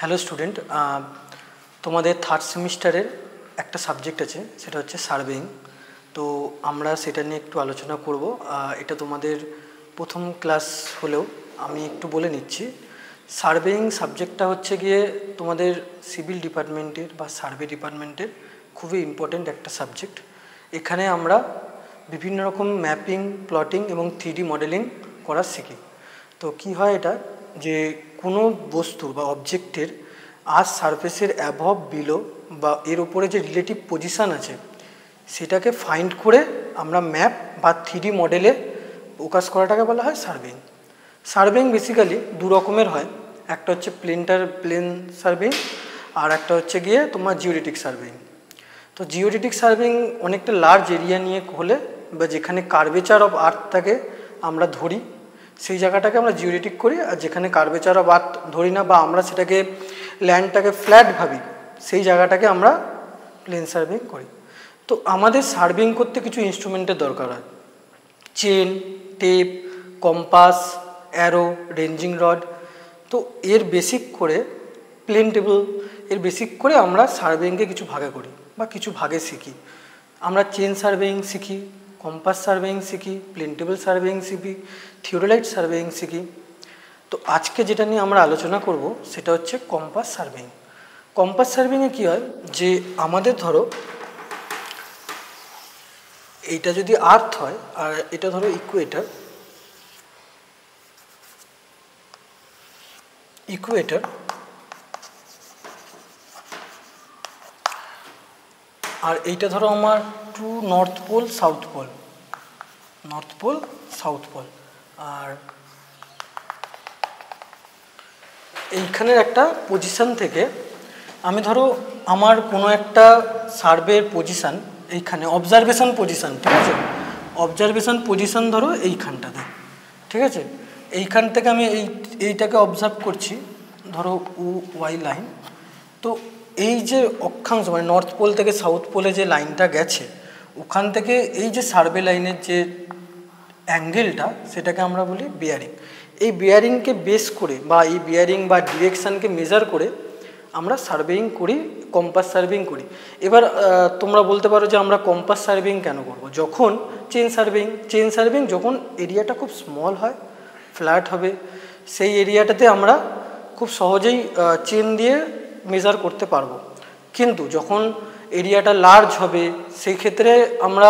Hello student, তোমাদের third সেমিস্টারের একটা সাবজেক্ট আছে, সেটা হচ্ছে সার্ভেইং। তো আমরা সেটা নিয়ে একটু আলোচনা করব। এটা তোমাদের প্রথম ক্লাস হলেও আমি একটু বলে নিচ্ছি। সার্ভেইং সাবজেক্টটা হচ্ছে গিয়ে তোমাদের সিভিল ডিপার্টমেন্টের বা সার্ভে ডিপার্টমেন্টের খুবই ইম্পর্ট্যান্ট একটা সাবজেক্ট। এখানে আমরা বিভিন্ন রকম ম্যাপিং, প্লটিং এবং 3D মডেলিং করা শিখি। তো কি হয় এটা, যে কোনো বস্তু বা অবজেক্টের আর্থ সারফেসের অ্যাবভ, বিলো বা এর উপরে যে রিলেটিভ পজিশান আছে সেটাকে ফাইন্ড করে আমরা ম্যাপ বা 3D মডেলে প্রকাশ করাটাকে বলা হয় সার্ভেইং। সার্ভেইং বেসিক্যালি দু রকমের হয়, একটা হচ্ছে প্লেন সার্ভেইং আর একটা হচ্ছে গিয়ে তোমার জিওডেটিক সার্ভেইং। তো জিওডেটিক সার্ভেইং অনেকটা লার্জ এরিয়া নিয়ে হলে বা যেখানে কার্ভেচার অফ আর্থটাকে আমরা ধরি সেই জায়গাটাকে আমরা জিওডেটিক করি, আর যেখানে কার্ভেচার অফ আর্থ ধরি না বা আমরা সেটাকে ল্যান্ডটাকে ফ্ল্যাট ভাবি সেই জায়গাটাকে আমরা প্লেন সার্ভেইং করি। তো আমাদের সার্ভেইং করতে কিছু ইনস্ট্রুমেন্টের দরকার হয়, chain, tape, compass, arrow, ranging rod. তো এর বেসিক করে প্লেন টেবিল, এর বেসিক করে আমরা সার্ভেইংকে কিছু ভাগে করি বা কিছু ভাগে শিখি। আমরা চেন সার্ভেইং শিখি, কম্পাস সার্ভেইং শিখি, প্লেন টেবিল সার্ভেইং শিখি, থিওডোলাইট সার্ভেইং শিখি। তো আজকে যেটা নিয়ে আমরা আলোচনা করব সেটা হচ্ছে কম্পাস সার্ভেইং। কম্পাস সার্ভেইংয়ে কী হয়, যে আমাদের ধরো এইটা যদি আর্থ হয় আর এটা ধরো ইকুয়েটর, আর এইটা ধরো আমার true north pole south pole, আর এইখানের একটা পজিশান থেকে আমি ধরো আমার কোনো একটা সার্ভের পজিশান এইখানে অবজারভেশন পজিশান, ঠিক আছে, অবজারভেশন পজিশান ধরো এইখানটাতে, ঠিক আছে, এইখান থেকে আমি এইটাকে অবজার্ভ করছি, ধরো ওয়াই লাইন। তো এই যে অক্ষাংশ মানে নর্থ পোল থেকে সাউথ পোলে যে লাইনটা গেছে ওখান থেকে এই যে সার্ভে লাইনের যে অ্যাঙ্গেলটা সেটাকে আমরা বলি বিয়ারিং। এই বিয়ারিংকে বেস করে বা এই বিয়ারিং বা ডিরেকশানকে মেজার করে আমরা সার্ভেইং করি, কম্পাস সার্ভেইং করি। এবার তোমরা বলতে পারো যে আমরা কম্পাস সার্ভেইং কেন করব, যখন চেন সার্ভেইং যখন এরিয়াটা খুব স্মল হয়, ফ্ল্যাট হবে, সেই এরিয়াটাতে আমরা খুব সহজেই চেন দিয়ে মেজার করতে পারবো। কিন্তু যখন এরিয়াটা লার্জ হবে সেই ক্ষেত্রে আমরা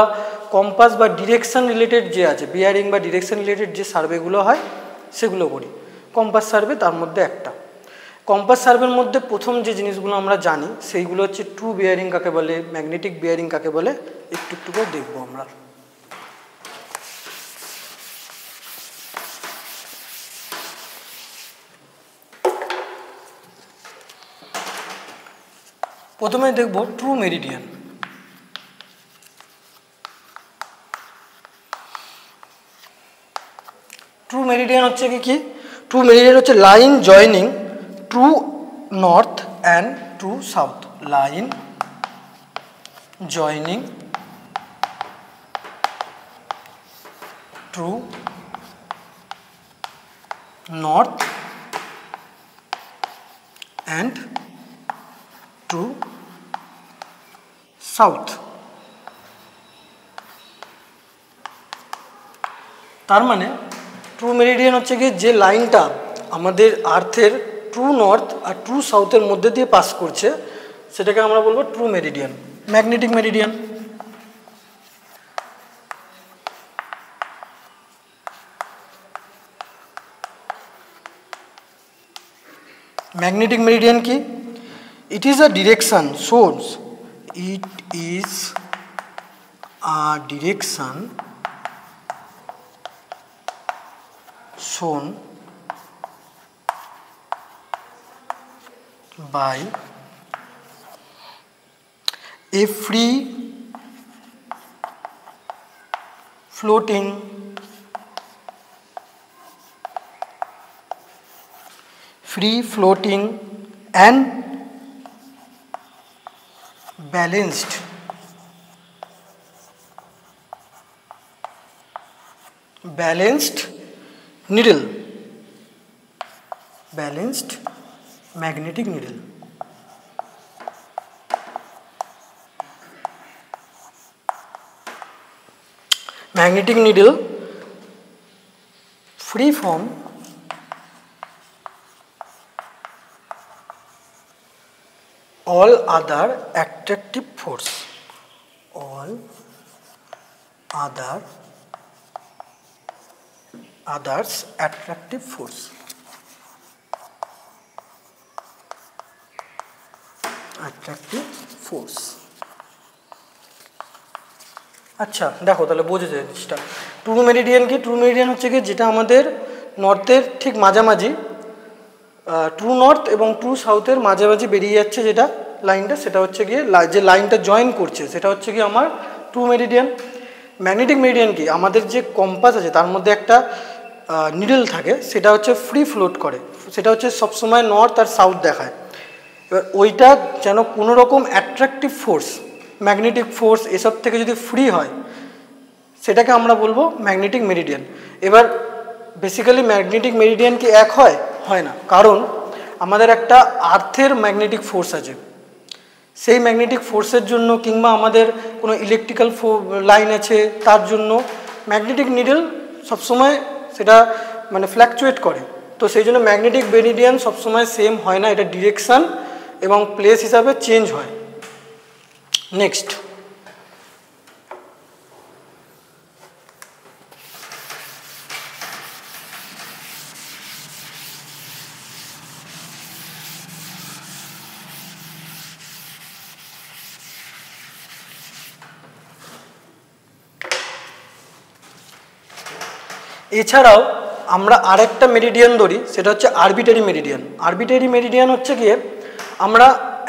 কম্পাস বা ডিরেকশন রিলেটেড যে আছে, বিয়ারিং বা ডিরেকশন রিলেটেড যে সার্ভেগুলো হয় সেগুলো করি। কম্পাস সার্ভে তার মধ্যে একটা। কম্পাস সার্ভের মধ্যে প্রথম যে জিনিসগুলো আমরা জানি সেইগুলো হচ্ছে ট্রু বিয়ারিং কাকে বলে, ম্যাগনেটিক বিয়ারিং কাকে বলে, একটু একটু করে দেখবো আমরা। প্রথমে দেখব ট্রু মেরিডিয়ান। ট্রু মেরিডিয়ান হচ্ছে কি? ট্রু মেরিডিয়ান হচ্ছে line joining true north and true south, line joining true north and true south. তার মানে ট্রু মেরিডিয়ান হচ্ছে কি, যে লাইনটা আমাদের আর্থের ট্রু নর্থ আর ট্রু সাউথের মধ্যে দিয়ে পাস করছে সেটাকে আমরা বলবো true meridian. Magnetic meridian, magnetic meridian কি? It is a direction shows, it is a direction shown by a free floating and balanced needle, balanced magnetic needle. Magnetic needle free from all other attractive force, all others attractive force, আচ্ছা দেখো তাহলে বোঝা যায় জিনিসটা। True Meridien কি? True meridian হচ্ছে কি যেটা আমাদের নর্থের ঠিক মাঝামাঝি, ট্রু নর্থ এবং ট্রু সাউথের মাঝামাঝি বেরিয়ে যাচ্ছে যেটা লাইনটা, সেটা হচ্ছে গিয়ে যে লাইনটা জয়েন করছে সেটা হচ্ছে কি আমার ট্রু মেরিডিয়ান। ম্যাগনেটিক মেরিডিয়ান কি? আমাদের যে কম্পাস আছে তার মধ্যে একটা নিডল থাকে, সেটা হচ্ছে ফ্রি ফ্লোট করে, সেটা হচ্ছে সবসময় নর্থ আর সাউথ দেখায়। এবার ওইটা যেন কোনো রকম অ্যাট্রাকটিভ ফোর্স, ম্যাগনেটিক ফোর্স এসব থেকে যদি ফ্রি হয় সেটাকে আমরা বলবো ম্যাগনেটিক মেরিডিয়ান। এবার বেসিক্যালি ম্যাগনেটিক মেরিডিয়ান কি এক হয়? হয় না, কারণ আমাদের একটা আর্থের ম্যাগনেটিক ফোর্স আছে, সেই ম্যাগনেটিক ফোর্সের জন্য কিংবা আমাদের কোনো ইলেকট্রিক্যাল লাইন আছে তার জন্য ম্যাগনেটিক নিডল সবসময় সেটা মানে ফ্ল্যাকচুয়েট করে। তো সেই জন্য ম্যাগনেটিক মেরিডিয়ান সবসময় সেম হয় না, এটা ডিরেকশান এবং প্লেস হিসাবে চেঞ্জ হয়। নেক্সট, এছাড়াও আমরা আরেকটা মেরিডিয়ান ধরি, সেটা হচ্ছে আরবিটারি মেরিডিয়ান। আরবিটারি মেরিডিয়ান হচ্ছে গিয়ে আমরা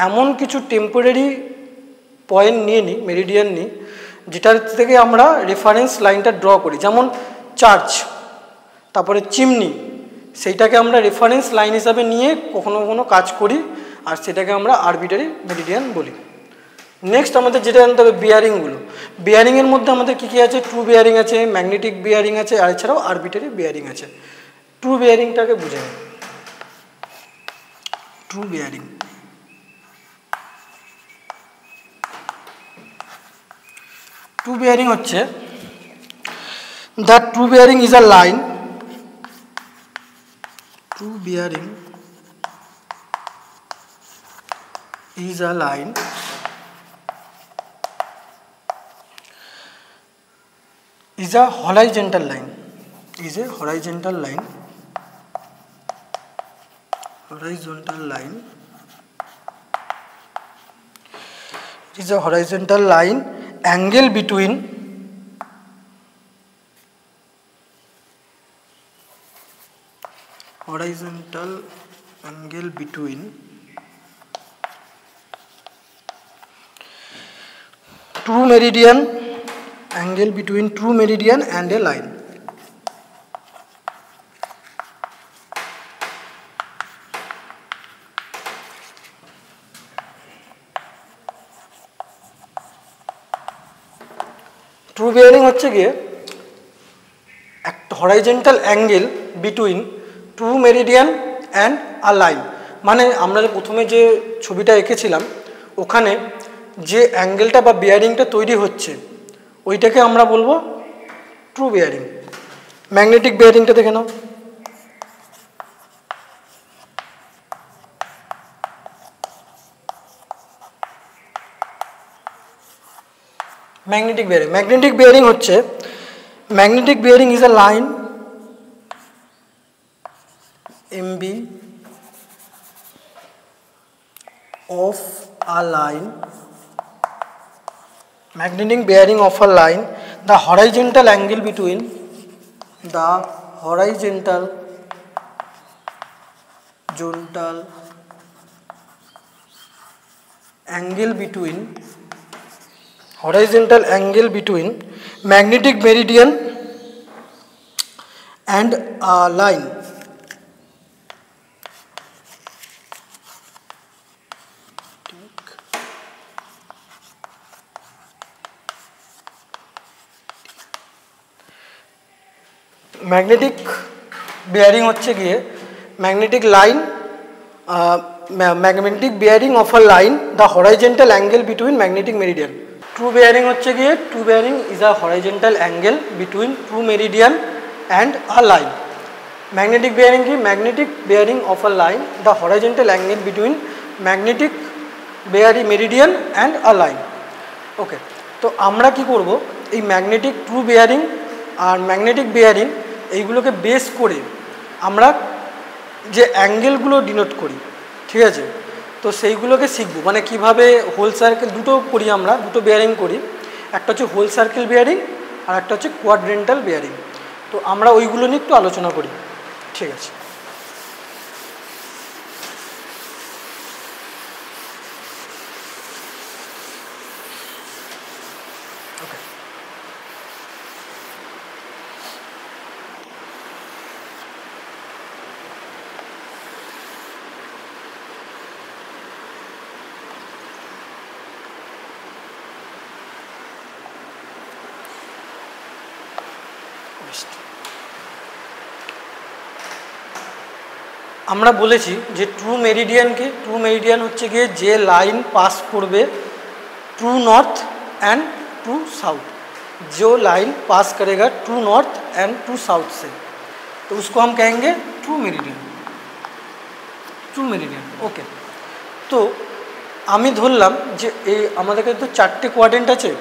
এমন কিছু টেম্পোরারি পয়েন্ট নিয়ে নিই, মেরিডিয়ান নিই, যেটার থেকে আমরা রেফারেন্স লাইনটা ড্র করি। যেমন চার্চ, তারপরে চিমনি, সেইটাকে আমরা রেফারেন্স লাইন হিসাবে নিয়ে কখনো কখনো কাজ করি, আর সেটাকে আমরা আরবিটারি মেরিডিয়ান বলি। নেক্সট আমাদের যেটা জানতে হবে বিয়ারিংগুলো। বিয়ারিংয়ের মধ্যে আমাদের কী কী আছে? ট্রু বিয়ারিং আছে, ম্যাগনেটিক বিয়ারিং আছে, আর এছাড়াও আরবিটারি বিয়ারিং আছে। ট্রু বিয়ারিংটাকে বুঝে নিই। ট্রু বিয়ারিং, ট্রু বিয়ারিং হচ্ছে the true bearing is a line, true bearing is a line is a horizontal line, is a horizontal line, horizontal line, is a horizontal line, angle between horizontal angle between true meridian, angle between true meridian and a line. True bearing হচ্ছে গিয়ে একটা horizontal angle between true meridian and a line. মানে আমরা প্রথমে যে ছবিটা এঁকেছিলাম ওখানে যে অ্যাঙ্গেলটা বা বিয়ারিংটা তৈরি হচ্ছে ওইটাকে আমরা বলবো ট্রু বিয়ারিং। ম্যাগনেটিক বিয়ারিংটা দেখে নাও। ম্যাগনেটিক বিয়ারিং, ম্যাগনেটিক বিয়ারিং হচ্ছে magnetic bearing is a line MB of a line, magnetic bearing of a line, the horizontal angle between the horizontal angle between horizontal angle between magnetic meridian and a line. Magnetic bearing হচ্ছে গিয়ে magnetic line magnetic bearing of a line the horizontal angle between magnetic meridian. True bearing হচ্ছে গিয়ে true bearing is a horizontal angle between true meridian and a line. Magnetic bearing কি? Magnetic bearing of a line the horizontal angle between magnetic meridian and a line. Okay, তো আমরা কি করব, এই magnetic true bearing আর magnetic bearing এইগুলোকে base করে আমরা যে অ্যাঙ্গেলগুলো ডিনোট করি, ঠিক আছে, তো সেইগুলোকে শিখব। মানে কিভাবে হোল সার্কেল দুটো করি, আমরা দুটো বিয়ারিং করি, একটা হচ্ছে হোল সার্কেল বিয়ারিং আর একটা হচ্ছে কোয়াড্রেন্টাল বিয়ারিং। তো আমরা ওইগুলো নিয়ে একটু আলোচনা করি, ঠিক আছে। আমরা বলেছি যে ট্রু মেরিডিয়ানকে, ট্রু মেরিডিয়ান হচ্ছে গিয়ে যে লাइन पास করবে true north and true south, जो लाइन पास करेगा true north and true south से, तो उसको हम कहेंगे true meridian. True meridian, okay. तो আমি ধরলাম যে এই আমাদের কাছে তো চারটে কোয়াড্রেন্ট আছে,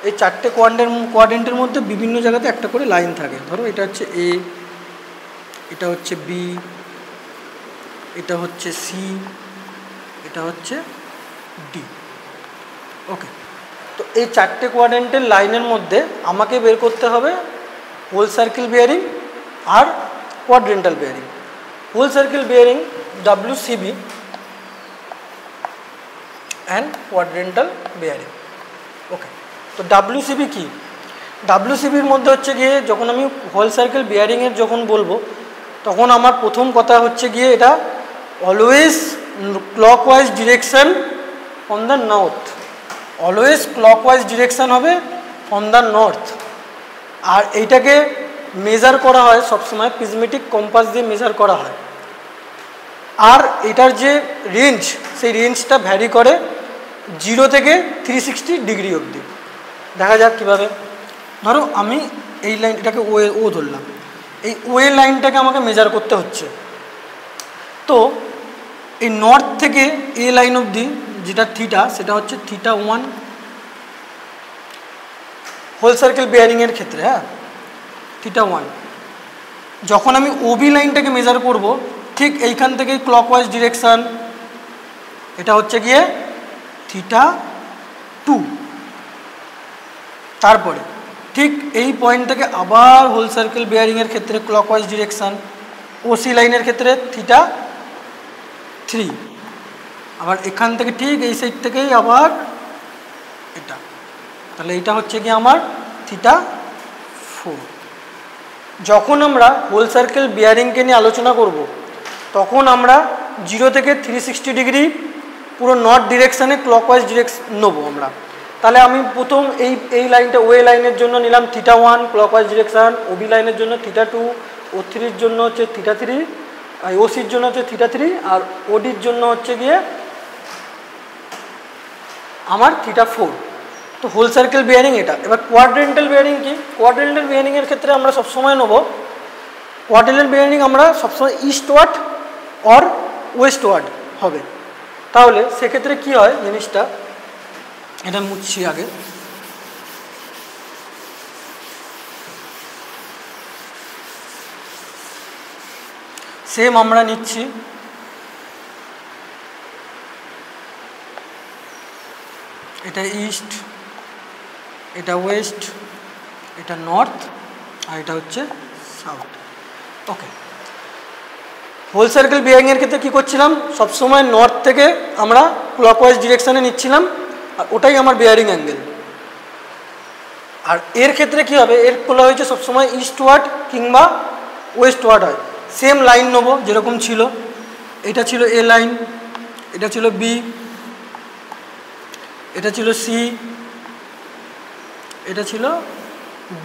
এই চারটে কোয়াড্রেন্টের মধ্যে বিভিন্ন জায়গাতে একটা করে লাইন থাকে। ধরো এটা হচ্ছে এ, এটা হচ্ছে বি, এটা হচ্ছে সি, এটা হচ্ছে ডি। ওকে, তো এই চারটে কোয়াড্রেন্টের লাইনের মধ্যে আমাকে বের করতে হবে হোল সার্কেল বিয়ারিং আর quadrantal bearing. Whole circle bearing WCB and quadrantal bearing. Okay, তো WCB কি? WCBর মধ্যে হচ্ছে গিয়ে যখন আমি হোল সার্কেল বিয়ারিংয়ের যখন বলবো তখন আমার প্রথম কথা হচ্ছে গিয়ে এটা always clockwise direction on the north, always clockwise direction হবে অন দ্য নর্থ। আর এইটাকে মেজার করা হয় সবসময় প্রিজমেটিক কম্পাস দিয়ে মেজার করা হয়। আর এটার যে রেঞ্জ, সেই রেঞ্জটা ভ্যারি করে 0 থেকে 360 ডিগ্রি অবধি। দেখা যাক কীভাবে। ধরো আমি এই লাইন, এটাকে ও ধরলাম, এই ওয়ে লাইনটাকে আমাকে মেজার করতে হচ্ছে। তো এই নর্থ থেকে এ লাইন অবধি যেটা থিটা, সেটা হচ্ছে θ1 হোল সার্কেল বিয়ারিংয়ের ক্ষেত্রে। হ্যাঁ, θ1। যখন আমি ওবি লাইনটাকে মেজার করব, ঠিক এইখান থেকে ক্লকওয়াইজ ডিরেকশান, এটা হচ্ছে গিয়ে θ2। তারপরে ঠিক এই পয়েন্ট থেকে আবার হোল সার্কেল বিয়ারিংয়ের ক্ষেত্রে ক্লকওয়াইজ ডিরেকশান, ওসি লাইনের ক্ষেত্রে θ3। আবার এখান থেকে ঠিক এই সাইড থেকেই আবার এটা, তাহলে এটা হচ্ছে কি আমার θ4। যখন আমরা হোল সার্কেল বিয়ারিংকে নিয়ে আলোচনা করব তখন আমরা 0 থেকে 360 ডিগ্রি পুরো নর্থ ডিরেকশানে ক্লকওয়াইজ ডিরেকশন নেবো আমরা। তাহলে আমি প্রথম এই লাইনটা ওয়ে লাইনের জন্য নিলাম θ1 ক্লকওয়াইজ ডিরেকশান, ওবি লাইনের জন্য θ2, O3-র জন্য হচ্ছে θ3, ওসির জন্য হচ্ছে θ3, আর ওডির জন্য হচ্ছে গিয়ে আমার θ4। তো হোল সার্কেল বিয়ারিং এটা। এবার কোয়াড্রেন্টাল বিয়ারিং কি? কোয়াড্রেন্টাল বিয়ারিংয়ের ক্ষেত্রে আমরা সবসময় নেব, কোয়াড্রেন্টাল বিয়ারিং আমরা সবসময় ইস্টওয়ার্ড অর ওয়েস্টওয়ার্ড হবে। তাহলে সেক্ষেত্রে কি হয় জিনিসটা, এটা মুছছি আগে। সেম আমরা নিচ্ছি এটা ইস্ট, এটা ওয়েস্ট, এটা নর্থ, আর এটা হচ্ছে সাউথ। ওকে, হোল সার্কেল বিয়ারিংয়ের ক্ষেত্রে কী করছিলাম, সবসময় নর্থ থেকে আমরা ক্লকওয়াইজ ডিরেকশানে নিচ্ছিলাম, আর ওটাই আমার বিয়ারিং অ্যাঙ্গেল। আর এর ক্ষেত্রে কী হবে, এর বলা হয়েছে সবসময় ইস্টওয়ার্ড কিংবা ওয়েস্টওয়ার্ড হয়। সেম লাইন নেবো যেরকম ছিল, এটা ছিল এ লাইন, এটা ছিল বি, এটা ছিল সি, এটা ছিল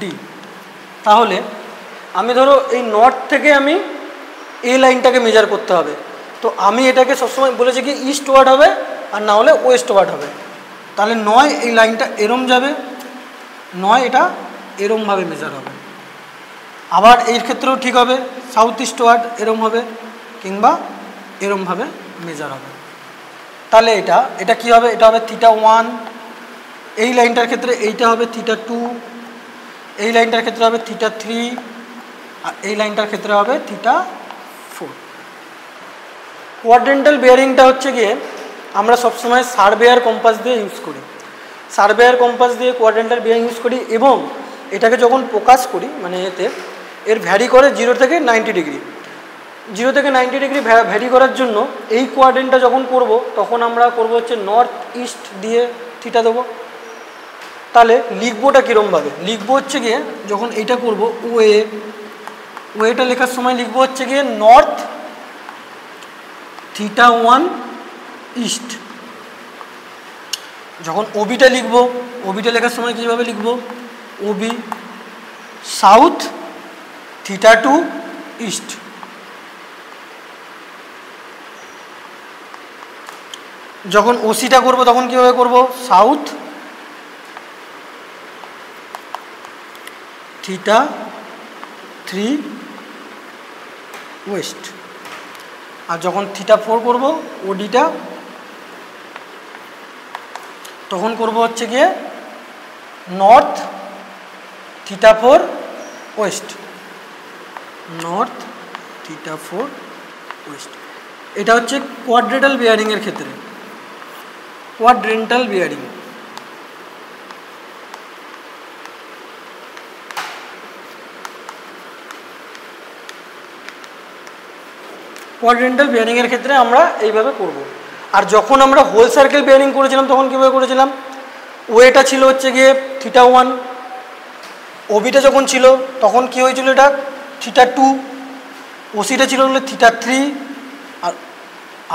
ডি। তাহলে আমি ধরো এই নর্থ থেকে আমি এই লাইনটাকে মেজার করতে হবে, তো আমি এটাকে সবসময় বলেছি কি ইস্ট ওয়ার্ড হবে আর না হলে ওয়েস্ট ওয়ার্ড হবে। তাহলে 9 এই লাইনটা এরম যাবে, 9 এটা এরমভাবে মেজার হবে। আবার এর ক্ষেত্রেও ঠিক হবে, সাউথ ইস্ট ওয়ার্ড এরম হবে কিংবা এরমভাবে মেজার হবে। তাহলে এটা কি হবে, এটা হবে θ1, এই লাইনটার ক্ষেত্রে এইটা হবে θ2, এই লাইনটার ক্ষেত্রে হবে θ3, আর এই লাইনটার ক্ষেত্রে হবে θ4। কোয়াড্রেন্টাল বিয়ারিংটা হচ্ছে গিয়ে আমরা সবসময় সার্ভেয়ার কম্পাস দিয়ে ইউজ করি, সার্ভেয়ার কম্পাস দিয়ে কোয়াড্রেন্টাল বিয়ারিং ইউজ করি, এবং এটাকে যখন প্রকাশ করি মানে এর ভ্যারি করে 0 থেকে 90 ডিগ্রি, 0 থেকে 90 ডিগ্রি ভ্যারি করার জন্য এই কোয়াড্রেন্টটা যখন করব তখন আমরা করব হচ্ছে নর্থ ইস্ট দিয়ে থিটা দেবো। তাহলে লিখবোটা কীরমভাবে লিখবো হচ্ছে গিয়ে যখন এইটা করব ওয়েটা লেখার সময় লিখবো হচ্ছে গিয়ে নর্থ θ1 ইস্ট। যখন ওবিটা লিখবো, ওবিটা লেখার সময় কীভাবে লিখবো, ওবি সাউথ θ2 ইস্ট। যখন ওসিটা করব তখন কীভাবে করব, সাউথ θ3 ওয়েস্ট। আর যখন θ4 করব ওডিটা তখন করব হচ্ছে গিয়ে নর্থ θ4 ওয়েস্ট, নর্থ θ4 ওয়েস্ট। এটা হচ্ছে কোয়াড্রেন্টাল বিয়ারিংয়ের ক্ষেত্রে, কোয়াড্রেন্টাল বিয়ারিং। কোয়াড্রেন্টাল বিয়ারিংয়ের ক্ষেত্রে আমরা এইভাবে করব। আর যখন আমরা হোল সার্কেল বিয়ারিং করেছিলাম তখন কীভাবে করেছিলাম, ওয়েটা ছিল হচ্ছে গিয়ে θ1, ওবিটা যখন ছিল তখন কি হয়েছিল এটা θ2, ওসিটা ছিল হলো θ3,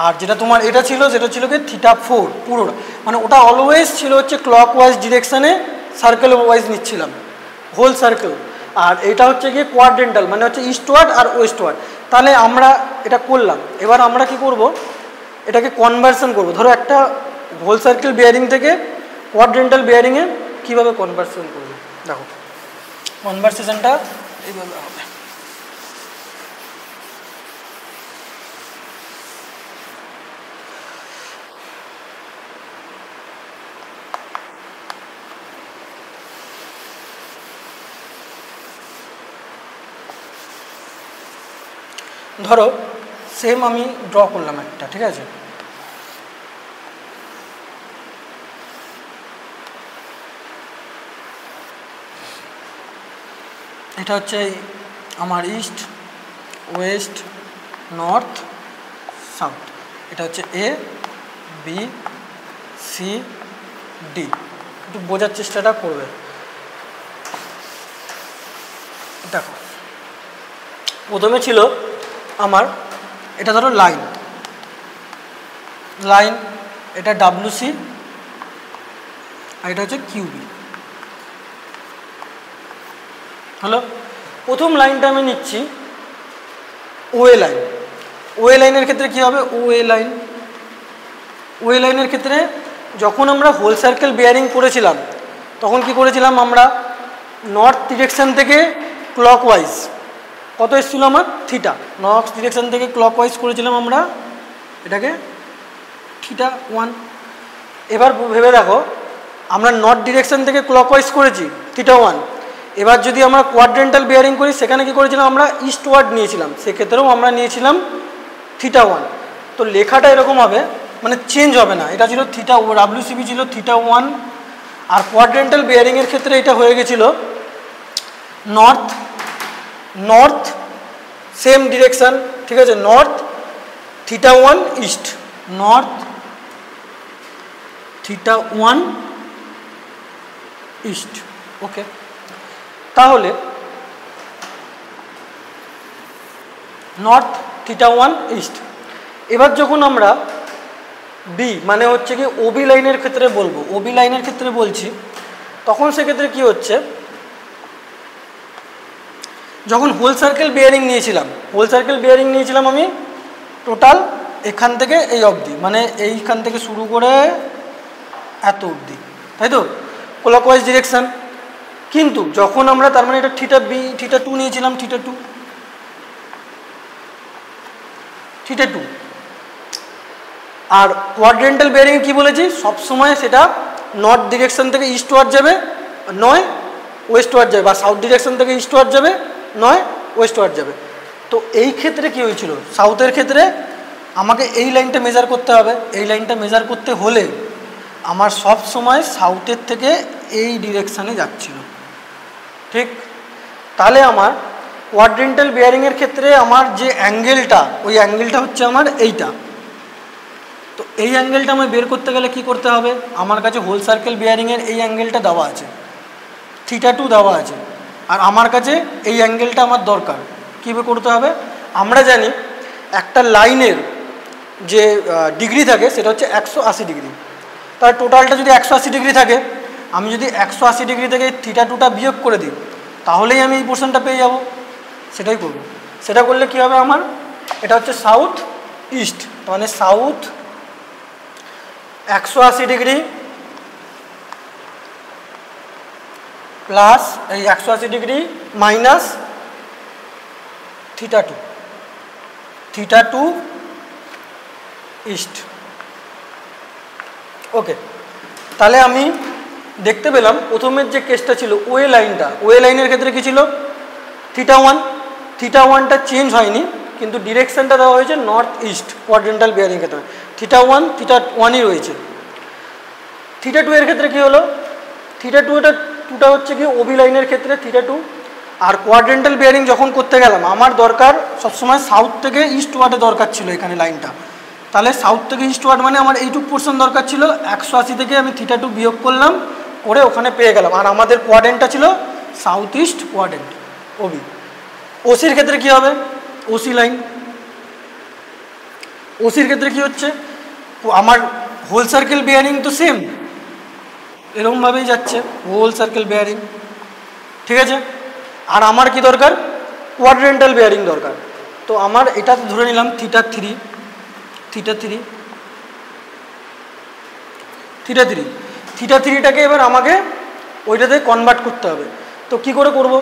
আর যেটা তোমার এটা ছিল সেটা ছিল কি θ4 পুরোটা, মানে ওটা অলওয়েজ ছিল হচ্ছে ক্লক ওয়াইজ ডিরেকশানে সার্কেল ওয়াইজ নিচ্ছিলাম হোল সার্কেল। আর এটা হচ্ছে গিয়ে কোয়াড্রেন্টাল মানে হচ্ছে ইস্টওয়ার্ড আর ওয়েস্টওয়ার্ড। তাহলে আমরা এটা করলাম, এবার আমরা কি করব, এটাকে কনভার্সন করব। ধরো একটা হোল সার্কেল বিয়ারিং থেকে কোয়াড্রেন্টাল বিয়ারিংয়ে কীভাবে কনভার্সন করব, দেখো কনভার্সেশনটা এইভাবে হবে। ধরো সেম আমি ড্র করলাম একটা, ঠিক আছে, এটা হচ্ছে আমার ইস্ট ওয়েস্ট নর্থ সাউথ, এটা হচ্ছে এ বি সি ডি। একটু বোঝার চেষ্টাটা করবে। দেখো প্রথমে ছিল আমার এটা ধরো লাইন, এটা ডাব্লিউসি আর এটা হচ্ছে কিউবি। হলো প্রথম লাইনটা আমি নিচ্ছি ওএ লাইন। ওএ লাইনের ক্ষেত্রে কী হবে, ওএ লাইনের ক্ষেত্রে যখন আমরা হোল সার্কেল বিয়ারিং করেছিলাম তখন কি করেছিলাম আমরা, নর্থ ডিরেকশান থেকে ক্লকওয়াইজ কত এসেছিল আমার থিটা, নর্থ ডিরেকশান থেকে ক্লকওয়াইজ করেছিলাম আমরা এটাকে θ1। এবার ভেবে দেখো আমরা নর্থ ডিরেকশান থেকে ক্লকওয়াইজ করেছি θ1, এবার যদি আমরা কোয়াড্রেন্টাল বিয়ারিং করি সেখানে কি করেছিলাম আমরা ইস্টওয়ার্ড নিয়েছিলাম, সেক্ষেত্রেও আমরা নিয়েছিলাম θ1। তো লেখাটা এরকম হবে, মানে চেঞ্জ হবে না, এটা ছিল থিটা, ডাব্লিউসিবি ছিল θ1, আর কোয়াড্রেন্টাল বিয়ারিংয়ের ক্ষেত্রে এটা হয়ে গেছিল নর্থ সেম ডিরেকশান, ঠিক আছে, north θ1 east, north θ1 east. Okay, তাহলে নর্থ θ1 ইস্ট। এবার যখন আমরা বি মানে হচ্ছে কি ওবি লাইনের ক্ষেত্রে বলবো, ওবি লাইনের ক্ষেত্রে বলছি, তখন সেক্ষেত্রে কি হচ্ছে, যখন হোল সার্কেল বিয়ারিং নিয়েছিলাম আমি টোটাল এখান থেকে এই অবধি, মানে এইখান থেকে শুরু করে এত অবধি, তাই তো, ক্লকওয়াইজ ডিরেকশান। কিন্তু যখন আমরা তার মানে এটা থিটা বি থিটা টু নিয়েছিলাম, থিটা টু আর কোয়াড্রেন্টাল বেয়ারিং কি বলেছি, সবসময় সেটা নর্থ ডিরেকশন থেকে ইস্টওয়ার্ড যাবে, নয় ওয়েস্টওয়ার্ড যাবে, বা সাউথ ডিরেকশন থেকে ইস্টওয়ার্ড যাবে, নয় ওয়েস্টওয়ার্ড যাবে। তো এই ক্ষেত্রে কি হয়েছিল, সাউথের ক্ষেত্রে আমাকে এই লাইনটা মেজার করতে হবে। এই লাইনটা মেজার করতে হলে আমার সব সময় সাউথের থেকে এই ডিরেকশানে যাচ্ছিল, ঠিক। তাহলে আমার কোয়াড্রেন্টাল বেয়ারিংয়ের ক্ষেত্রে আমার যে অ্যাঙ্গেলটা, ওই অ্যাঙ্গেলটা হচ্ছে আমার এইটা। তো এই অ্যাঙ্গেলটা আমি বের করতে গেলে কি করতে হবে, আমার কাছে হোল সার্কেল বেয়ারিংয়ের এই অ্যাঙ্গেলটা দেওয়া আছে, থিটা টু দেওয়া আছে, আর আমার কাছে এই অ্যাঙ্গেলটা আমার দরকার। কীভাবে করতে হবে, আমরা জানি একটা লাইনের যে ডিগ্রি থাকে সেটা হচ্ছে 180 ডিগ্রি। তার টোটালটা যদি 180 ডিগ্রি থাকে, আমি যদি 180 ডিগ্রি থেকে থিটা টুটা বিয়োগ করে দিই, তাহলেই আমি এই পোর্শনটা পেয়ে যাব। সেটাই করব। সেটা করলে কি হবে, আমার এটা হচ্ছে সাউথ ইস্ট, মানে সাউথ 180 ডিগ্রি প্লাস এই 180 degree minus theta to east. Okay, তাহলে আমি দেখতে পেলাম প্রথমের যে কেসটা ছিল ওয়ে লাইনের ক্ষেত্রে কী ছিল, থিটা ওয়ানটা চেঞ্জ হয়নি, কিন্তু ডিরেকশানটা দেওয়া হয়েছে নর্থ ইস্ট কোয়াড্রেন্টাল বেয়ারিং ক্ষেত্রে, থিটা ওয়ানই রয়েছে। থিটা টু এর ক্ষেত্রে কী হলো, থিটা টুটা হচ্ছে কি ওবি লাইনের ক্ষেত্রে থিটা টু। আর কোয়াড্রেন্টাল বেয়ারিং যখন করতে গেলাম, আমার দরকার সবসময় সাউথ থেকে ইস্ট ওয়ার্ডে দরকার ছিল এখানে লাইনটা। তাহলে সাউথ থেকে ইস্ট ওয়ার্ড মানে আমার এইটুকু পোর্শন দরকার ছিল, 180 থেকে আমি থিটা টু বিয়োগ করলাম, করে ওখানে পেয়ে গেলাম। আর আমাদের কোয়াড্রেন্টটা ছিল সাউথ ইস্ট কোয়াড্রেন্ট ওবি। ওসির ক্ষেত্রে কি হবে, ওসি লাইন, ওসির ক্ষেত্রে কি হচ্ছে, আমার হোল সার্কেল বেয়ারিং তো সেম, এরকমভাবেই যাচ্ছে হোল সার্কেল বেয়ারিং, ঠিক আছে। আর আমার কি দরকার, কোয়াড্রেন্টাল বেয়ারিং দরকার। তো আমার এটা ধরে নিলাম থিটা থ্রিটাকে এবার আমাকে ওইটাতে কনভার্ট করতে হবে। তো কি করে করব,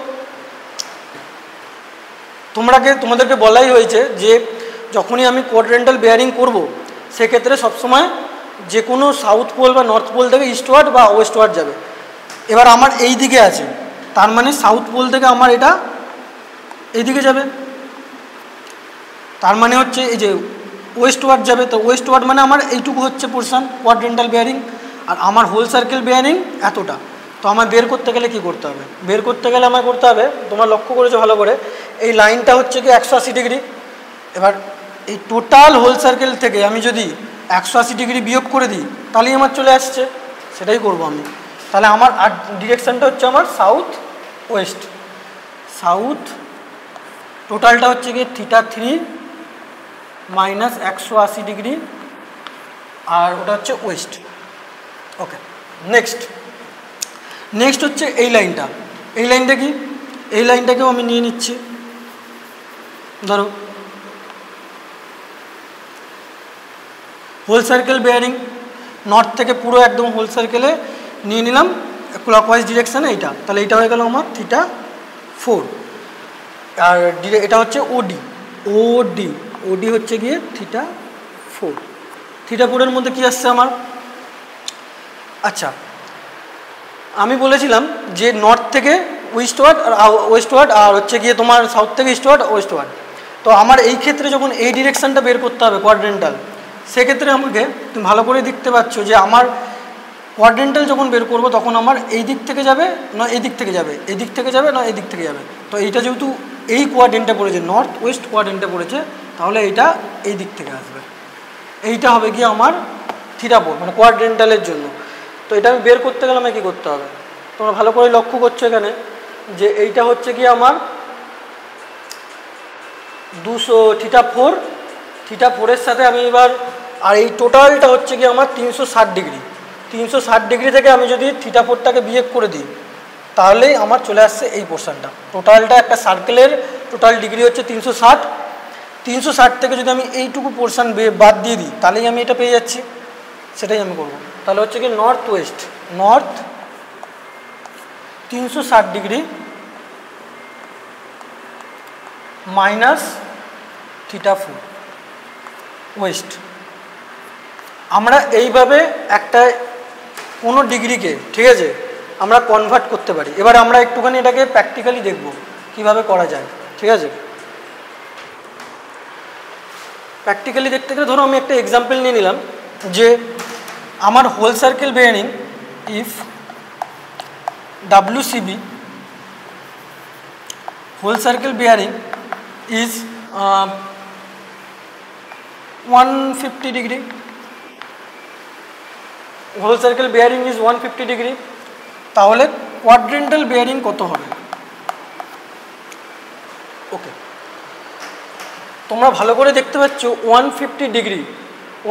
তোমাদেরকে বলাই হয়েছে যে যখনই আমি কোয়াড্রেন্টাল বেয়ারিং করব, সেক্ষেত্রে সবসময় যে কোনো সাউথ পোল বা নর্থ পোল থেকে ইস্টওয়ার্ড বা ওয়েস্টওয়ার্ড যাবে। এবার আমার এই দিকে আছে, তার মানে সাউথ পোল থেকে আমার এটা এই দিকে যাবে, তার মানে হচ্ছে এই যে ওয়েস্টওয়ার্ড যাবে। তো ওয়েস্টওয়ার্ড মানে আমার এইটুকু হচ্ছে পোর্শন কোয়াড্রেন্টাল বেয়ারিং, আর আমার হোল সার্কেল বেয়ারিং এতটা। তো আমার বের করতে গেলে কি করতে হবে, বের করতে গেলে আমার করতে হবে, তোমরা লক্ষ্য করেছো ভালো করে, এই লাইনটা হচ্ছে কি 180 ডিগ্রি। এবার এই টোটাল হোল সার্কেল থেকে আমি যদি 180 ডিগ্রি বিয়োগ করে দিই, তাহলেই আমার চলে আসছে, সেটাই করব আমি। তাহলে আমার আর ডিরেকশানটা হচ্ছে আমার সাউথ ওয়েস্ট, সাউথ টোটালটা হচ্ছে কি থিটা 3 মাইনাস 180 ডিগ্রি, আর ওটা হচ্ছে ওয়েস্ট। ওকে, নেক্সট হচ্ছে এই লাইনটা কি, এই লাইনটাকেও আমি নিয়ে নিচ্ছি। ধরো হোল সার্কেল বেয়ারিং নর্থ থেকে পুরো একদম হোল সার্কেলে নিয়ে নিলাম ক্লকওয়াইজ ডিরেকশানে এইটা, তাহলে এইটা হয়ে গেল আমার থিটা 4, আর এটা হচ্ছে ওডি হচ্ছে গিয়ে থিটা 4। থিটা 4-এর মধ্যে কি আসছে আমার, আচ্ছা আমি বলেছিলাম যে নর্থ থেকে ওয়েস্টওয়ার্ড আর হচ্ছে গিয়ে তোমার সাউথ থেকে ওয়েস্টওয়ার্ড। তো আমার এই ক্ষেত্রে যখন এই ডিরেকশানটা বের করতে হবে কোয়াড্রেন্টাল, সেক্ষেত্রে আমাকে তুমি ভালো করে দেখতে পাচ্ছ যে আমার কোয়াড্রেন্টাল যখন বের করব তখন আমার এই দিক থেকে যাবে না এই দিক থেকে যাবে, এই দিক থেকে যাবে না এই দিক থেকে যাবে। তো এইটা যেহেতু এই কোয়াড্রেন্টে পড়েছে, নর্থ ওয়েস্ট কোয়াড্রেন্টে পড়েছে, তাহলে এইটা এই দিক থেকে আসবে, এইটা হবে কি আমার থিটা 4 মানে কোয়াড্রেন্টালের জন্য। তো এটা আমি বের করতে গেলে আমাকে কী করতে হবে, তোমরা ভালো করে লক্ষ্য করছো এখানে যে এইটা হচ্ছে কি আমার 200 থিটা 4-এর সাথে আমি এবার, আর এই টোটালটা হচ্ছে কি আমার 360 ডিগ্রি থেকে আমি যদি থিটা 4টাকে বিয়োগ করে দিই, তাহলেই আমার চলে আসছে এই পোর্শনটা। টোটালটা একটা সার্কেলের টোটাল ডিগ্রি হচ্ছে 360, 360 থেকে যদি আমি এইটুকু পোর্শন বাদ দিয়ে দিই তাহলেই আমি এটা পেয়ে যাচ্ছি, সেটাই আমি করব। তাহলে হচ্ছে কি north west, north 360 degree minus θ4 west. আমরা এইভাবে একটা কোনো ডিগ্রিকে, ঠিক আছে, আমরা কনভার্ট করতে পারি। এবার আমরা একটুখানি এটাকে প্র্যাকটিক্যালি দেখব কিভাবে করা যায়, ঠিক আছে। প্র্যাকটিক্যালি দেখতে গেলে ধরো আমি একটা এক্সাম্পল নিয়ে নিলাম যে আমার whole circle bearing if WCB whole circle bearing is 150 degree, whole circle bearing is 150 degree, তাহলে কোয়াড্রেন্টাল বেয়ারিং কত হবে? ওকে, তোমরা ভালো করে দেখতে পাচ্ছ 150 ডিগ্রি,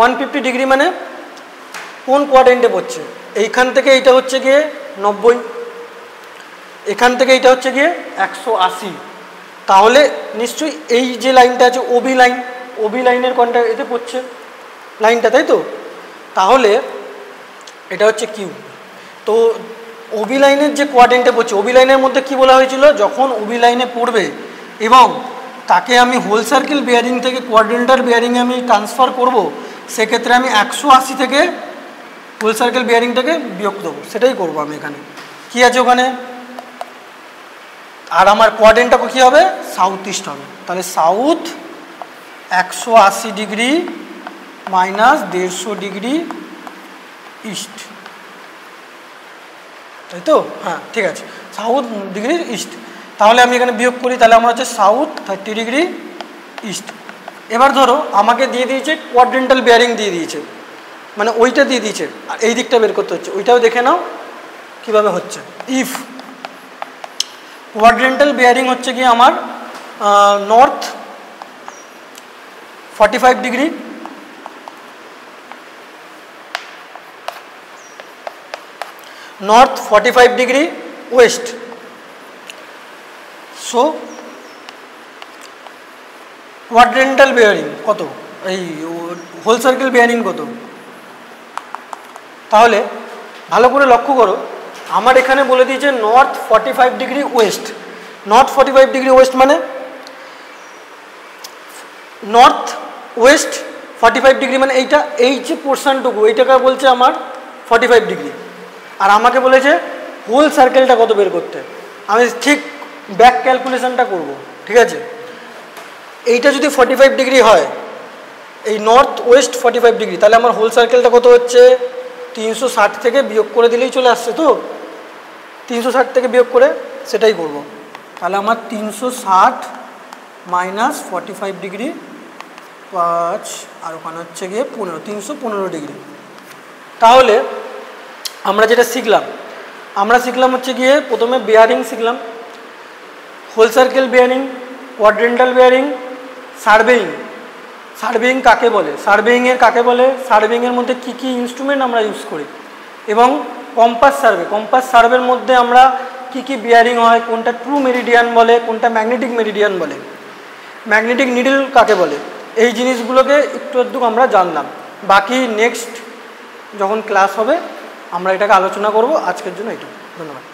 150 ডিগ্রি মানে কোন কোয়াড্রেন্টে পড়ছে? এইখান থেকে এইটা হচ্ছে গিয়ে 90, এখান থেকে এইটা হচ্ছে গিয়ে 180, তাহলে নিশ্চয়ই এই যে লাইনটা আছে ওবি লাইন, ওবি লাইনের কোনটা এতে পড়ছে লাইনটা, তাই তো? তাহলে এটা হচ্ছে কিউ। তো ওবি লাইনের যে কোয়াড্রেন্টে পড়ছে, ওবি লাইনের মধ্যে কি বলা হয়েছিল, যখন ওবি লাইনে পড়বে এবং তাকে আমি হোল সার্কেল বেয়ারিং থেকে কোয়াড্রেন্টাল বেয়ারিংয়ে আমি ট্রান্সফার করব, সেক্ষেত্রে আমি 180 থেকে হোল সার্কেল বেয়ারিংটাকে বিয়োগ দেবো, সেটাই করব আমি এখানে। কি আছে ওখানে? আর আমার কোয়াড্রেন্টটা কী হবে? সাউথ ইস্ট হবে। তাহলে south 180 degree minus 150 degree east, তাই তো? হ্যাঁ, ঠিক আছে, সাউথ ডিগ্রি ইস্ট। তাহলে আমি এখানে বিয়োগ করি, তাহলে আমার হচ্ছে সাউথ 30 ডিগ্রি ইস্ট। এবার ধরো আমাকে দিয়ে দিয়েছে কোয়াড্রেন্টাল বেয়ারিং দিয়ে দিয়েছে, মানে ওইটা দিয়ে দিয়েছে, আর এই দিকটা বের করতে হচ্ছে, ওইটাও দেখে নাও কীভাবে হচ্ছে। ইফ কোয়াড্রেন্টাল বেয়ারিং হচ্ছে কি আমার north 45 degree, north 45 degree west, so quadrantal bearing কত, এই হোল সার্কেল বেয়ারিং কত? তাহলে ভালো করে লক্ষ্য করো, আমার এখানে বলে দিয়েছে north 45 degree West. North 45 degree West মানে নর্থ ওয়েস্ট 45 ডিগ্রি মানে এইটা, এই যে পোর্শনটুকু এইটাকে বলছে আমার 45 ডিগ্রি। আর আমাকে বলেছে হোল সার্কেলটা কত বের করতে। আমি ঠিক ব্যাক ক্যালকুলেশনটা করব, ঠিক আছে। এইটা যদি 45 ডিগ্রি হয়, এই নর্থ ওয়েস্ট 45 ডিগ্রি, তাহলে আমার হোল সার্কেলটা কত হচ্ছে? 360 থেকে বিয়োগ করে দিলেই চলে আসছে। তো 360 থেকে বিয়োগ করে সেটাই করব। তাহলে আমার 360 মাইনাস 45 ডিগ্রি 5, আর ওখানে হচ্ছে গিয়ে 15, 315 ডিগ্রি। তাহলে আমরা যেটা শিখলাম, আমরা শিখলাম হচ্ছে গিয়ে প্রথমে বেয়ারিং শিখলাম, whole circle bearing, quadrantal bearing, surveying. Surveying কাকে বলে, সার্ভেইংয়ের কাকে বলে, সার্ভেইংয়ের মধ্যে কী কী ইনস্ট্রুমেন্ট আমরা ইউজ করি, এবং কম্পাস সার্ভে, কম্পাস সার্ভের মধ্যে আমরা কী কী বেয়ারিং হয়, কোনটা ট্রু মেরিডিয়ান বলে, কোনটা ম্যাগনেটিক মেরিডিয়ান বলে, ম্যাগনেটিক নিডল কাকে বলে, এই জিনিসগুলোকে একটু একটু আমরা জানলাম। বাকি নেক্সট যখন ক্লাস হবে আমরা এটাকে আলোচনা করব। আজকের জন্য এইটুকু, ধন্যবাদ।